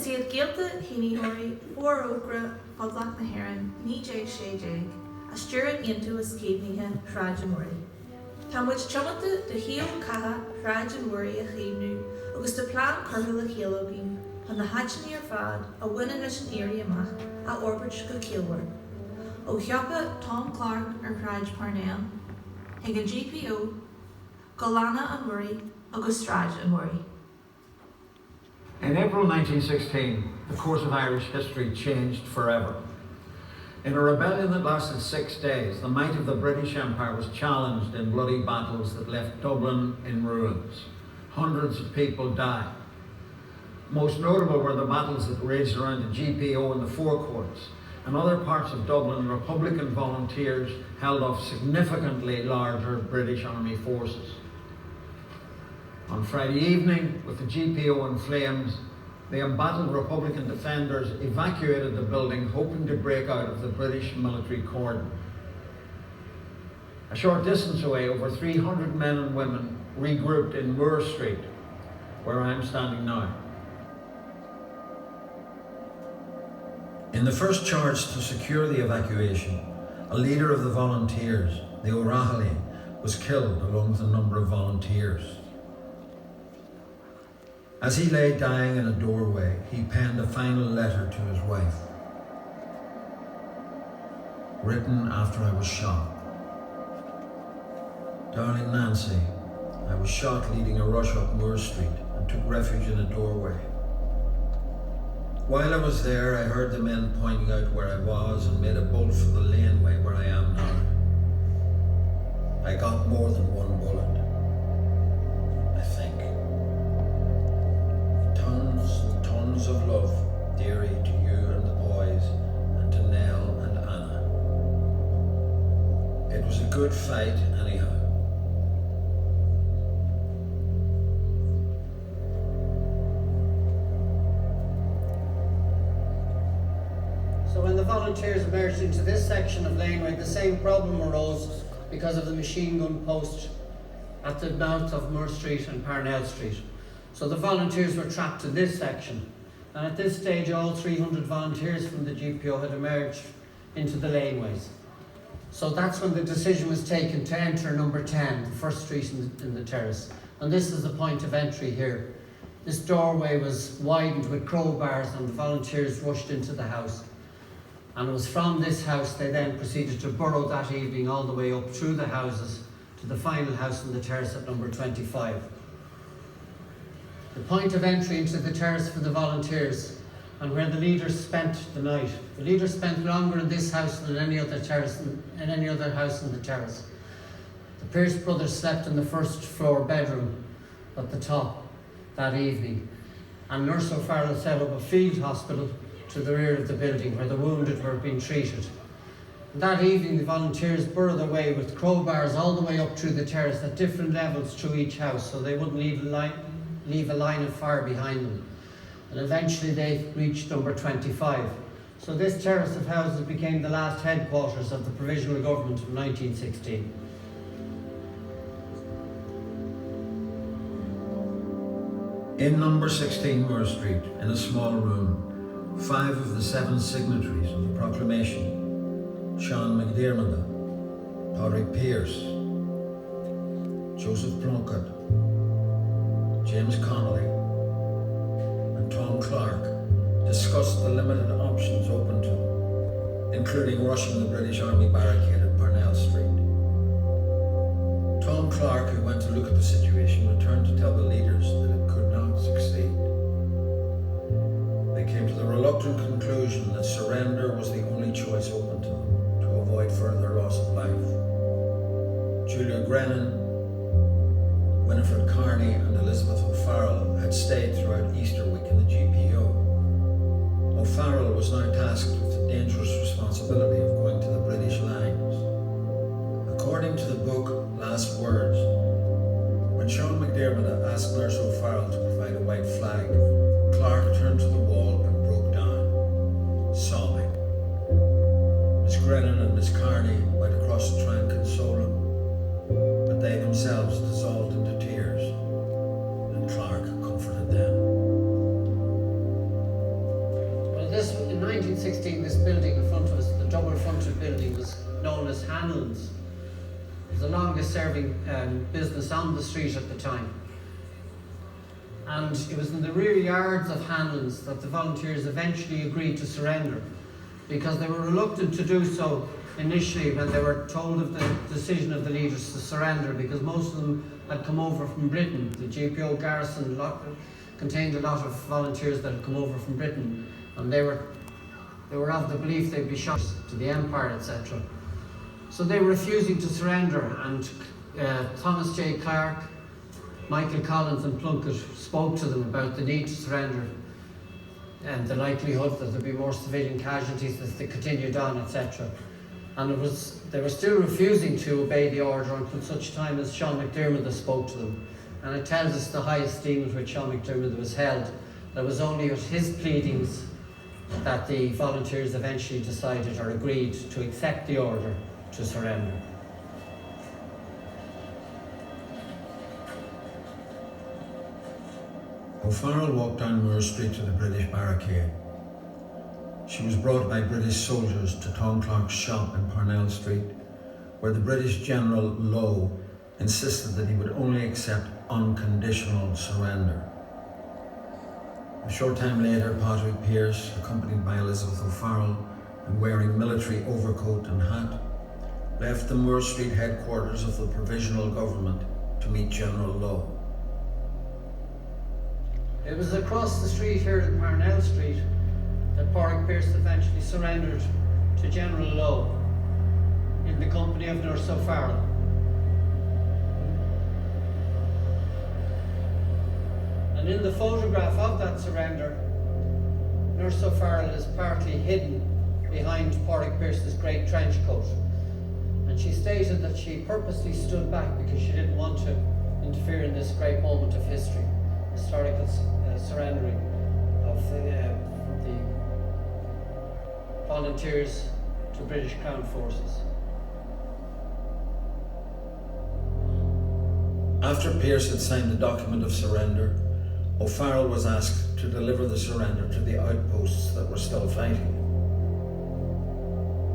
Is iad gialta híníóirí fór ógra fadlach na Heron ní déag sé déag a stúran into is céimníthe Shráid an Murray. Tá muid teamanta de híal catha Shráid an Murray a chéimnú agus de plán curtha le chéalógin pan na haitsin ar fad a bhaine leis an éirí amach a orbit go céalhar. Ó cheappa Tom Clark ar Shráid Parnell, ag an GPO, Golana an Murray agus Shráid an Murray. In April 1916, the course of Irish history changed forever. In a rebellion that lasted 6 days, the might of the British Empire was challenged in bloody battles that left Dublin in ruins. Hundreds of people died. Most notable were the battles that raged around the GPO and the Four Courts. In other parts of Dublin, Republican volunteers held off significantly larger British Army forces. On Friday evening, with the GPO in flames, the embattled Republican defenders evacuated the building, hoping to break out of the British military cordon. A short distance away, over 300 men and women regrouped in Moore Street, where I am standing now. In the first charge to secure the evacuation, a leader of the volunteers, the O'Rahilly, was killed along with a number of volunteers. As he lay dying in a doorway, he penned a final letter to his wife, written after I was shot. Darling Nancy, I was shot leading a rush up Moore Street and took refuge in a doorway. While I was there, I heard the men pointing out where I was and made a bolt for the laneway where I am now. I got more than one bullet, I think. Tons and tons of love, dearie, to you and the boys, and to Nell and Anna. It was a good fight, anyhow. So when the volunteers emerged into this section of laneway, the same problem arose because of the machine gun post at the mouth of Moore Street and Parnell Street. So the volunteers were trapped in this section. And at this stage, all 300 volunteers from the GPO had emerged into the laneways. So that's when the decision was taken to enter number 10, the first street in the terrace. And this is the point of entry here. This doorway was widened with crowbars and the volunteers rushed into the house. And it was from this house they then proceeded to burrow that evening all the way up through the houses to the final house in the terrace at number 25. The point of entry into the terrace for the volunteers and where the leaders spent the night. The leaders spent longer in this house than any other house in the terrace. The Pearce brothers slept in the first floor bedroom at the top that evening, and Nurse O'Farrell set up a field hospital to the rear of the building where the wounded were being treated. And that evening the volunteers burrowed their way with crowbars all the way up through the terrace at different levels through each house so they wouldn't leave a line of fire behind them. And eventually they reached number 25. So this terrace of houses became the last headquarters of the Provisional Government of 1916. In number 16 Moore Street, in a small room, 5 of the 7 signatories of the proclamation, Sean McDermott, Padraig Pearse, Joseph Plunkett, James Connolly, and Tom Clark, discussed the limited options open to them, including rushing the British Army barricade at Parnell Street. Tom Clark, who went to look at the situation, returned to tell the leaders that it could not succeed. They came to the reluctant conclusion that surrender was the only choice open to them to avoid further loss of life. Julia Grennan, Winifred Carney and Elizabeth O'Farrell had stayed throughout Easter week in the GPO. O'Farrell was now tasked with the dangerous responsibility of going to the British lines. According to the book Last Words, when Sean McDermott asked Nurse O'Farrell to provide a white flag, Clark turned to the wall and broke down, sobbing. Miss Grennan and Miss Carney went across to try and console him, but they themselves dissolved into tears, and Clark comforted them. in 1916, this building in front of us, the double-fronted building, was known as Hanlon's. It was the longest-serving business on the street at the time. And it was in the rear yards of Hanlon's that the volunteers eventually agreed to surrender, because they were reluctant to do so initially when they were told of the decision of the leaders to surrender, because most of them had come over from Britain. The GPO garrison contained a lot of volunteers that had come over from Britain, and they were of the belief they'd be shot to the Empire, etc. So they were refusing to surrender, and Thomas J. Clark, Michael Collins and Plunkett spoke to them about the need to surrender and the likelihood that there'd be more civilian casualties as they continued on, etc. And they were still refusing to obey the order until such time as Sean McDermott spoke to them. And it tells us the high esteem with which Sean McDermott was held. That was only at his pleadings that the volunteers eventually decided or agreed to accept the order to surrender. O'Farrell walked down Moore Street to the British barricade. She was brought by British soldiers to Tom Clark's shop in Parnell Street, where the British General Lowe insisted that he would only accept unconditional surrender. A short time later, Patrick Pearse, accompanied by Elizabeth O'Farrell and wearing military overcoat and hat, left the Moore Street headquarters of the Provisional Government to meet General Lowe. It was across the street here in Parnell Street that Patrick Pearse eventually surrendered to General Lowe in the company of Nurse O'Farrell. And in the photograph of that surrender, Nurse O'Farrell is partly hidden behind Patrick Pearse's great trench coat. And she stated that she purposely stood back because she didn't want to interfere in this great moment of history, historical surrendering of the volunteers to British Crown forces. After Pearse had signed the document of surrender, O'Farrell was asked to deliver the surrender to the outposts that were still fighting.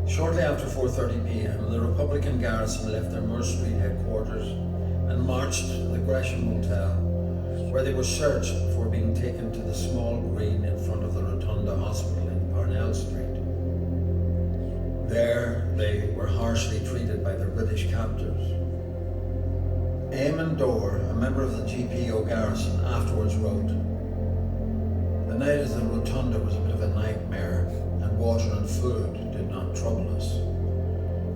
Shortly after 4:30 p.m, the Republican garrison left their Moore Street headquarters and marched to the Gresham Hotel, where they were searched before being taken to the small green in front of the Rotunda Hospital in Parnell Street. There, they were harshly treated by their British captors. Eamon Dorr, a member of the GPO garrison, afterwards wrote, "The night at the Rotunda was a bit of a nightmare, and water and food did not trouble us.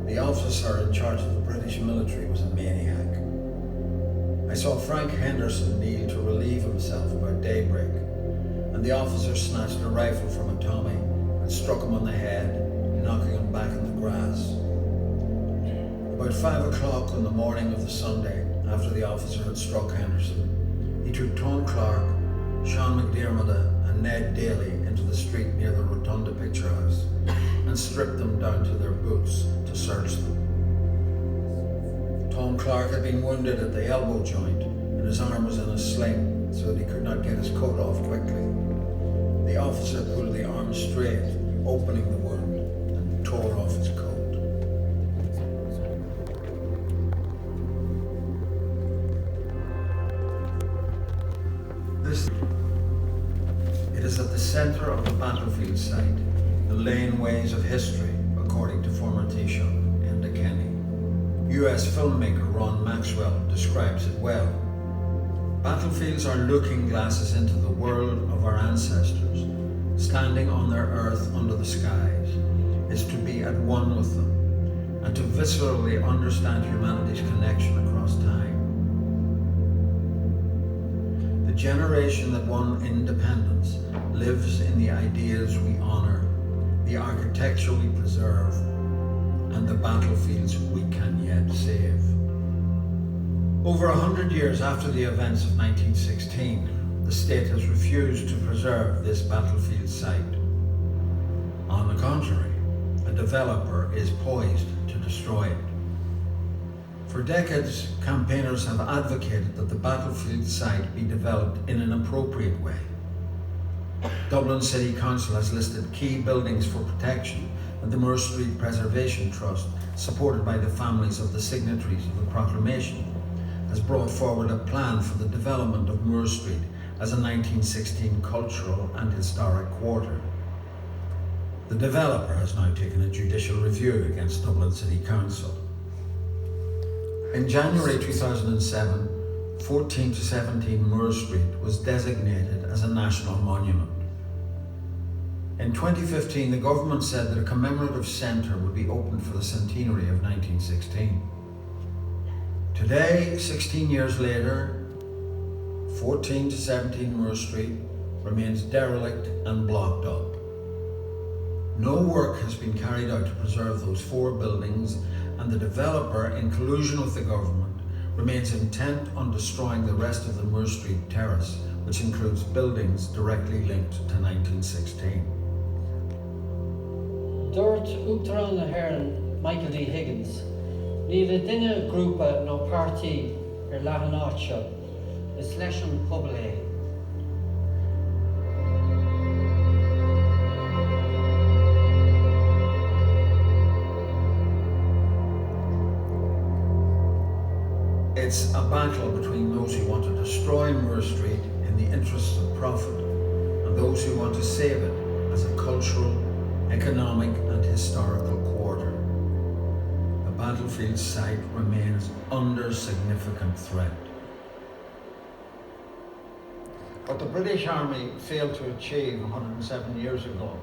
The officer in charge of the British military was a maniac. I saw Frank Henderson kneel to relieve himself about daybreak, and the officer snatched a rifle from a Tommy and struck him on the head, knocking him back in the grass. About 5 o'clock on the morning of the Sunday, after the officer had struck Henderson, he took Tom Clark, Sean McDermott and Ned Daly into the street near the Rotunda Picture House and stripped them down to their boots to search them. Tom Clark had been wounded at the elbow joint and his arm was in a sling so that he could not get his coat off quickly. The officer pulled the arm straight, opening the wound, and tore off his coat. It is at the centre of the battlefield site, the laneways of history, according to former Taoiseach Enda Kenny. US filmmaker Ron Maxwell describes it well. Battlefields are looking glasses into the world of our ancestors, standing on their earth under the skies. Is to be at one with them, and to viscerally understand humanity's connection across time. The generation that won independence lives in the ideas we honour, the architecture we preserve, and the battlefields we can yet save. Over 100 years after the events of 1916, the state has refused to preserve this battlefield site. On the contrary, a developer is poised to destroy it. For decades, campaigners have advocated that the battlefield site be developed in an appropriate way. Dublin City Council has listed key buildings for protection, and the Moore Street Preservation Trust, supported by the families of the signatories of the proclamation, has brought forward a plan for the development of Moore Street as a 1916 cultural and historic quarter. The developer has now taken a judicial review against Dublin City Council. In January 2007, 14 to 17 Moore Street was designated as a national monument. In 2015, the government said that a commemorative centre would be opened for the centenary of 1916. Today, 16 years later, 14 to 17 Moore Street remains derelict and blocked up. No work has been carried out to preserve those four buildings, and the developer, in collusion with the government, remains intent on destroying the rest of the Moore Street terrace, which includes buildings directly linked to 1916. Dúirt Uachtarán na Heron Michael D. Higgins, ní le duine grúpa nó pártaí leathan áit seo, is leis an pobal é. It's a battle between those who want to destroy Moore Street in the interests of profit and those who want to save it as a cultural, economic and historical quarter. The battlefield site remains under significant threat. What the British Army failed to achieve 107 years ago,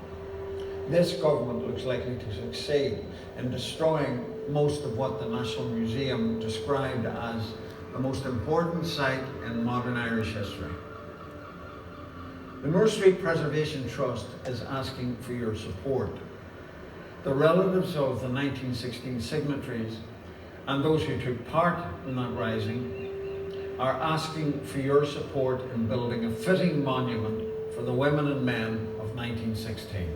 this government looks likely to succeed in destroying most of what the National Museum described as the most important site in modern Irish history. The Moore Street Preservation Trust is asking for your support. The relatives of the 1916 signatories and those who took part in that rising are asking for your support in building a fitting monument for the women and men of 1916.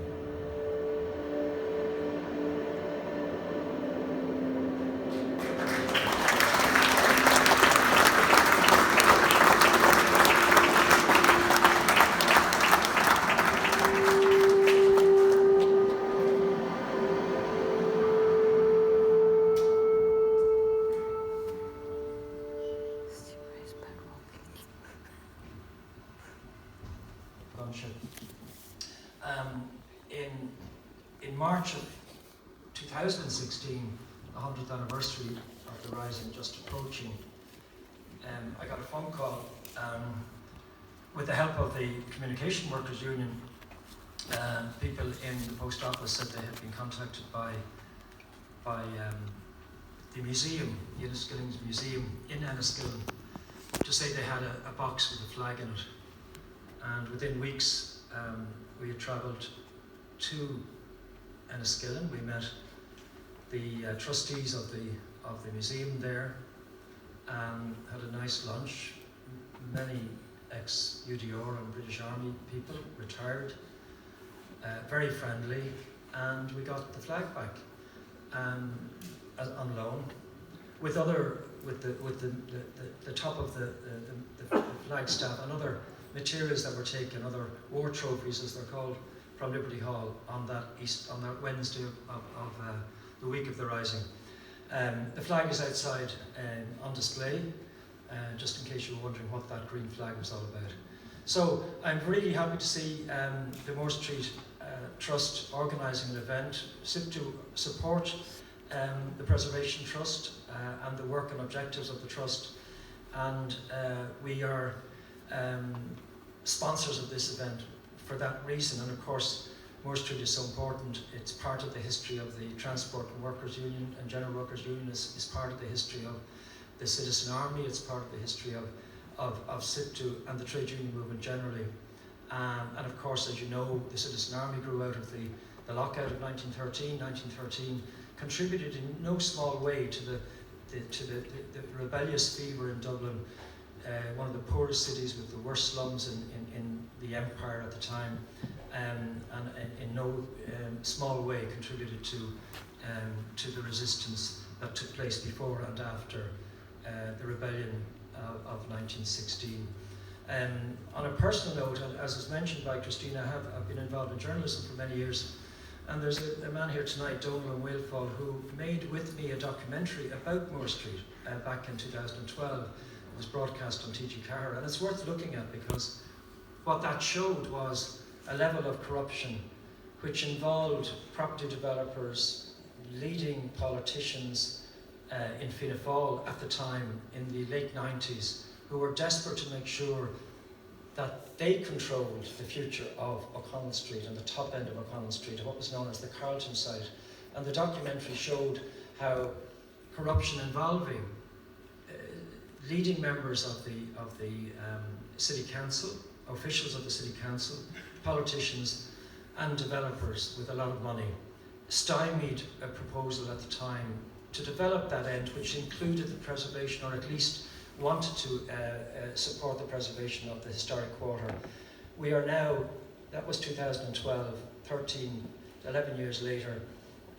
In March of 2016, the 100th anniversary of the Rising just approaching, I got a phone call with the help of the Communication Workers Union. People in the post office said they had been contacted by the museum, the Enniskillen's museum in Enniskillen, to say they had a box with a flag in it. And within weeks, we had travelled to Enniskillen. We met the trustees of the museum there, had a nice lunch. Many ex-UDR and British Army people, retired, very friendly, and we got the flag back on loan with the top of the flag staff and other materials that were taken, other war trophies as they're called, from Liberty Hall on that Wednesday of the week of the Rising. The flag is outside on display, just in case you were wondering what that green flag was all about. So I'm really happy to see the Moore Street Trust organising an event to support the Preservation Trust and the work and objectives of the Trust, and we are sponsors of this event for that reason. And of course, Moore Street is so important. It's part of the history of the Transport and Workers Union, and General Workers Union is part of the history of the Citizen Army. It's part of the history of SIPTU and the trade union movement generally. And of course, as you know, the Citizen Army grew out of the lockout of 1913. 1913 contributed in no small way to the rebellious fever in Dublin, one of the poorest cities with the worst slums in the empire at the time, and in no small way contributed to the resistance that took place before and after the rebellion of 1916. On a personal note, and as was mentioned by Christina, I've been involved in journalism for many years, and there's a man here tonight, Donal Wilfall, who made with me a documentary about Moore Street back in 2012. It was broadcast on TG Cahir, and it's worth looking at because what that showed was a level of corruption which involved property developers, leading politicians in Fianna Fáil at the time in the late 90s, who were desperate to make sure that they controlled the future of O'Connell Street and the top end of O'Connell Street, what was known as the Carlton site. And the documentary showed how corruption involving leading members of the City Council, officials of the City Council, politicians and developers with a lot of money stymied a proposal at the time to develop that end, which included the preservation, or at least wanted to support the preservation of the historic quarter. We are now, that was 2012, 11 years later,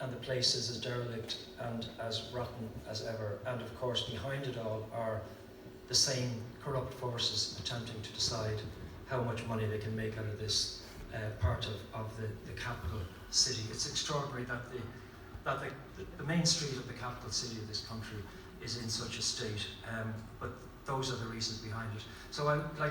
and the place is as derelict and as rotten as ever. And of course, behind it all are the same corrupt forces attempting to decide how much money they can make out of this part of the capital city. It's extraordinary that the main street of the capital city of this country is in such a state, but those are the reasons behind it. So I'd like to